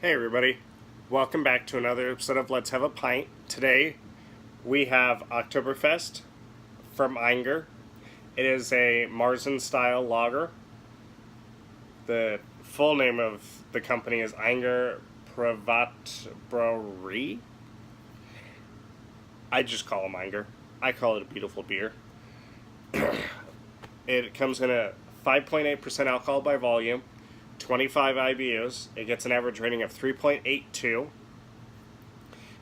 Hey everybody, welcome back to another episode of Let's Have a Pint. Today we have Oktoberfest from Ayinger. It is a Marzen style lager. The full name of the company is Ayinger Privatbrauerei. I just call them Ayinger. I call it a beautiful beer. It comes in a 5.8% alcohol by volume, 25 IBUs. It gets an average rating of 3.82.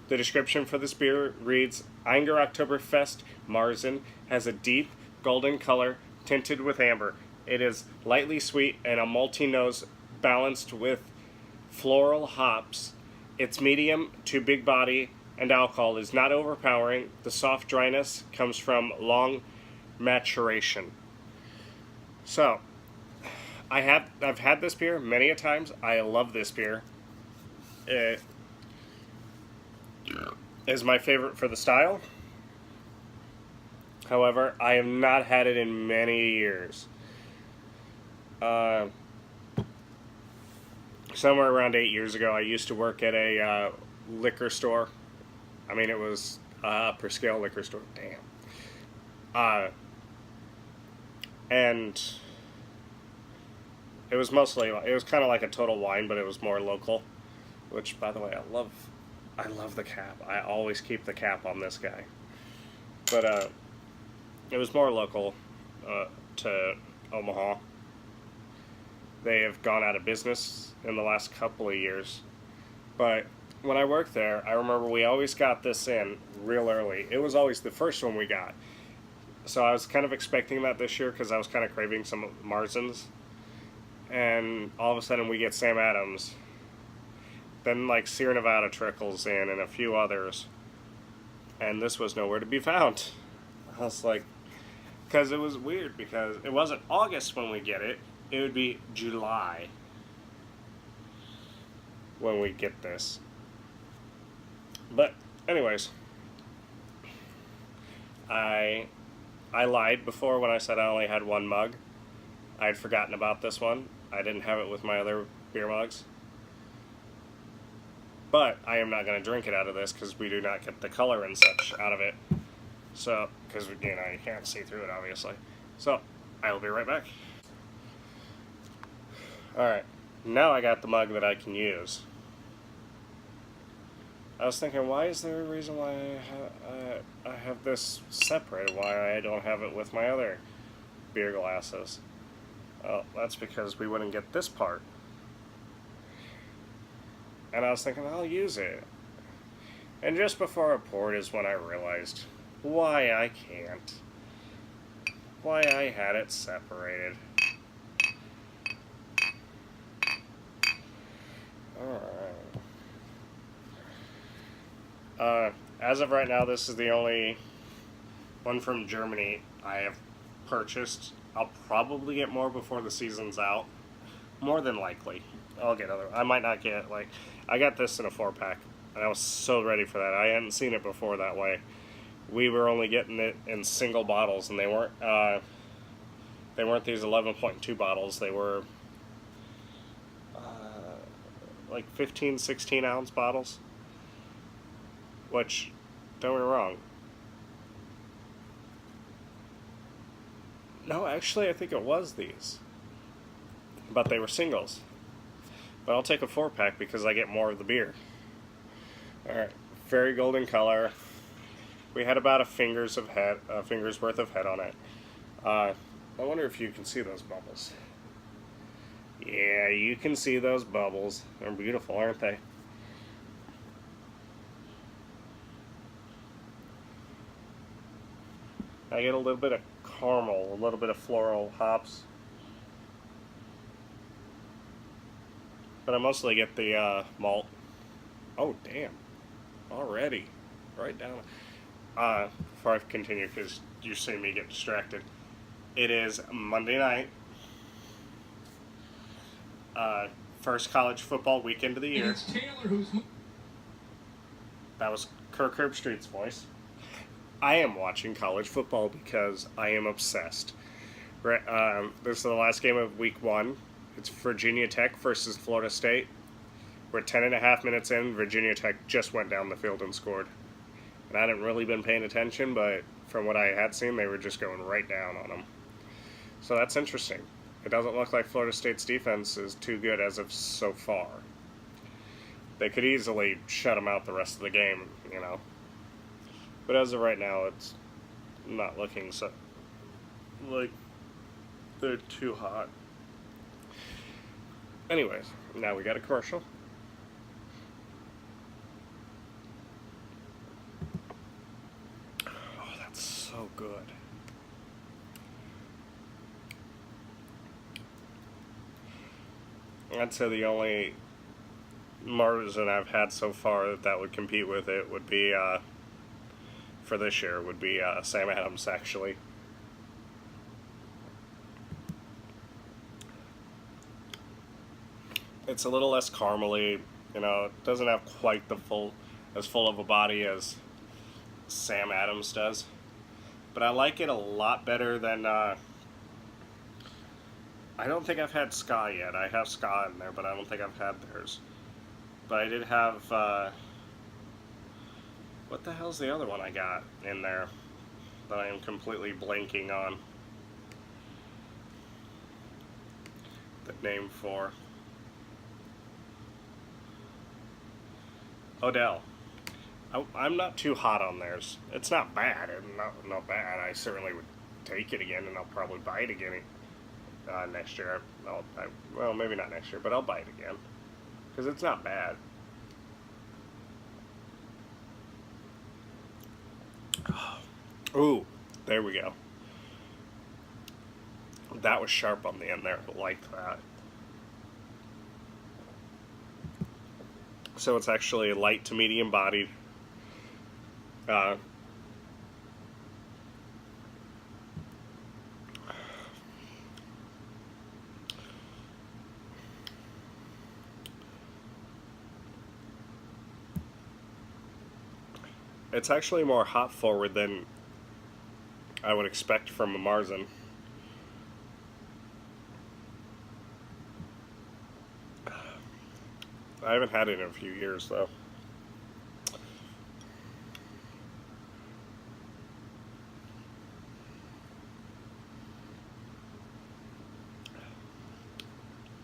The description for this beer reads, Ayingerz October Fest-Marzen has a deep golden color tinted with amber. It is lightly sweet and a malty nose balanced with floral hops. Its medium to big body and alcohol is not overpowering. The soft dryness comes from long maturation. So, I've had this beer many a times. I love this beer. It is my favorite for the style. However, I have not had it in many years. Somewhere around 8 years ago, I used to work at a liquor store. I mean, it was a upper scale liquor store. Damn. And it was kind of like a Total Wine, but it was more local. Which, by the way, I love the cap. I always keep the cap on this guy. But it was more local to Omaha. They have gone out of business in the last couple of years. But when I worked there, I remember we always got this in real early. It was always the first one we got. So I was kind of expecting that this year because I was kind of craving some Marzens. And all of a sudden we get Sam Adams. Then like Sierra Nevada trickles in and a few others. And this was nowhere to be found. I was like, because it was weird because it wasn't August when we get it. It would be July when we get this. But anyways, I lied before when I said I only had one mug. I had forgotten about this one. I didn't have it with my other beer mugs. But I am not going to drink it out of this because we do not get the color and such out of it. So, because, you can't see through it, obviously. So, I will be right back. Alright, now I got the mug that I can use. I was thinking, why is there a reason why I have this separate? Why I don't have it with my other beer glasses? Well, that's because we wouldn't get this part. And I was thinking, I'll use it. And just before I poured is when I realized why I can't. Why I had it separated. Alright. As of right now, this is the only one from Germany I have purchased. I'll probably get more before the season's out. More than likely. I'll get other. I might not get, I got this in a 4-pack. And I was so ready for that. I hadn't seen it before that way. We were only getting it in single bottles, and they weren't these 11.2 bottles. They were like 15, 16 ounce bottles. Which, don't get me wrong. No, actually, I think it was these. But they were singles. But I'll take a 4-pack because I get more of the beer. Alright, very golden color. We had about a finger's worth of head on it. I wonder if you can see those bubbles. Yeah, you can see those bubbles. They're beautiful, aren't they? I get a little bit of caramel, a little bit of floral hops. But I mostly get the malt. Oh, damn. Already. Right down. Before I continue, because you're seeing me get distracted. It is Monday night. First college football weekend of the year. It's Taylor who's... That was Kirk Herbstreit's voice. I am watching college football because I am obsessed. This is the last game of week 1. It's Virginia Tech versus Florida State. We're 10.5 minutes in, Virginia Tech just went down the field and scored. And I hadn't really been paying attention, but from what I had seen, they were just going right down on them. So that's interesting. It doesn't look like Florida State's defense is too good as of so far. They could easily shut them out the rest of the game, you know. But as of right now, it's not looking so like they're too hot. Anyways, now we got a commercial. Oh, that's so good. I'd say the only Marzen I've had so far that would compete with it would be, for this year, would be Sam Adams, actually. It's a little less caramely, you know, it doesn't have quite the full of a body as Sam Adams does. But I like it a lot better than, I don't think I've had Ska yet. I have Ska in there, but I don't think I've had theirs. But I did have, what the hell's the other one I got in there that I am completely blanking on the name for? Odell. I'm not too hot on theirs. It's not bad. Not bad. I certainly would take it again, and I'll probably buy it again next year. Well, maybe not next year, but I'll buy it again because it's not bad. Ooh, there we go. That was sharp on the end there. I like that. So it's actually light to medium bodied. It's actually more hop forward than I would expect from a Marzen. I haven't had it in a few years, though.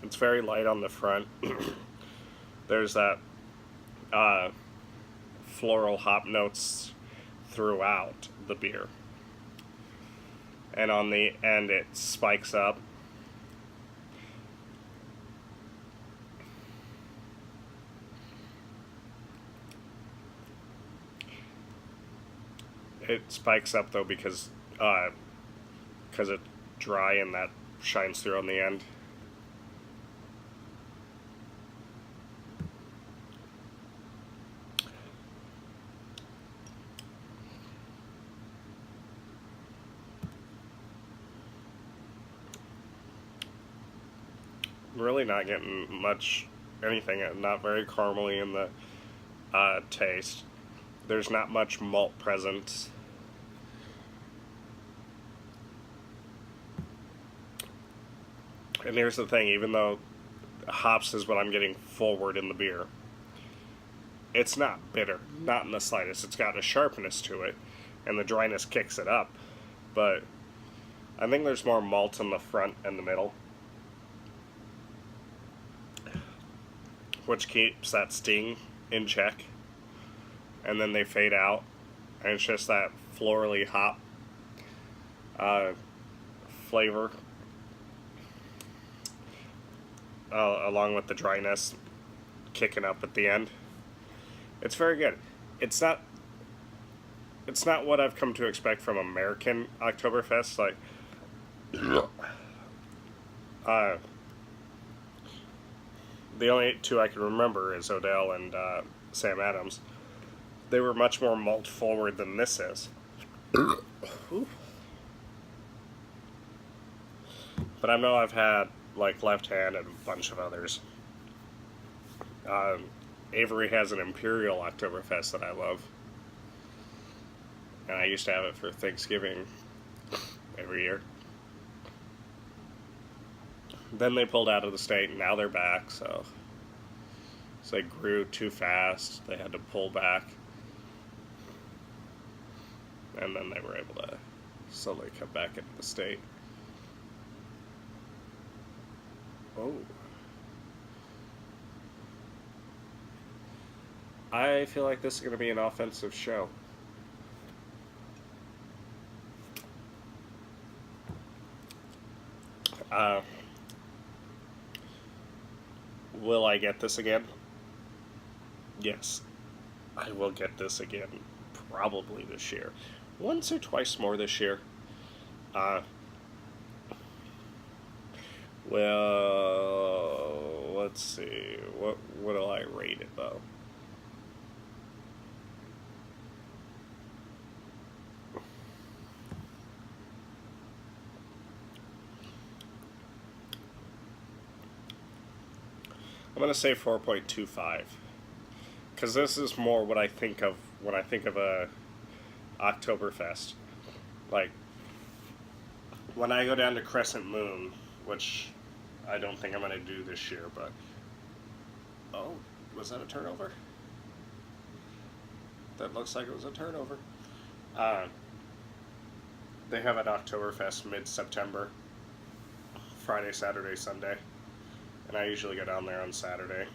It's very light on the front. There's that floral hop notes throughout the beer. And on the end it spikes up. It spikes up though because it's dry and that shines through on the end. Really not getting much anything, not very caramely in the taste. There's not much malt present. And here's the thing, even though hops is what I'm getting forward in the beer, it's not bitter, not in the slightest. It's got a sharpness to it, and the dryness kicks it up. But I think there's more malt in the front and the middle, which keeps that sting in check. And then they fade out, and it's just that florally hop flavor, along with the dryness kicking up at the end. It's very good. It's not what I've come to expect from American Oktoberfest. Like, the only two I can remember is Odell and Sam Adams. They were much more malt forward than this is. But I know I've had like Left Hand and a bunch of others. Avery has an Imperial Oktoberfest that I love. And I used to have it for Thanksgiving every year. Then they pulled out of the state and now they're back, so So they grew too fast. They had to pull back. And then they were able to slowly come back into the state. Oh. I feel like this is going to be an offensive show. Will I get this again? Yes. I will get this again. Probably this year. Once or twice more this year. Well, let's see. What will I rate it, though? I'm going to say 4.25. Because this is more what I think of when I think of a Oktoberfest. Like, when I go down to Crescent Moon, which I don't think I'm going to do this year, but... Oh, was that a turnover? That looks like it was a turnover. They have an Oktoberfest mid-September. Friday, Saturday, Sunday. And I usually go down there on Saturday.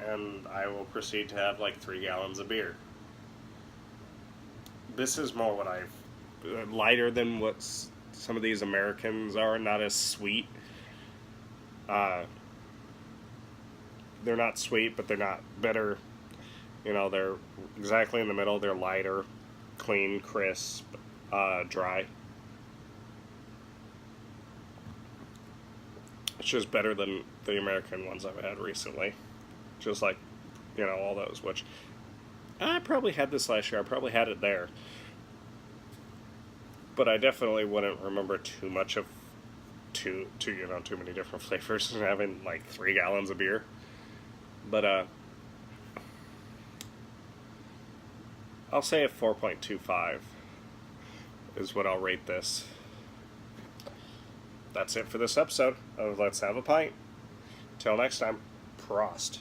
And I will proceed to have like 3 gallons of beer. This is more what I've... lighter than what some of these Americans are, not as sweet. They're not sweet, but they're not bitter. You know, they're exactly in the middle. They're lighter, clean, crisp, dry. It's just better than the American ones I've had recently. Just like, you know, all those, which I probably had this last year. I probably had it there. But I definitely wouldn't remember too much of too many different flavors and having like 3 gallons of beer. But I'll say a 4.25 is what I'll rate this. That's it for this episode of Let's Have a Pint. Till next time, Prost.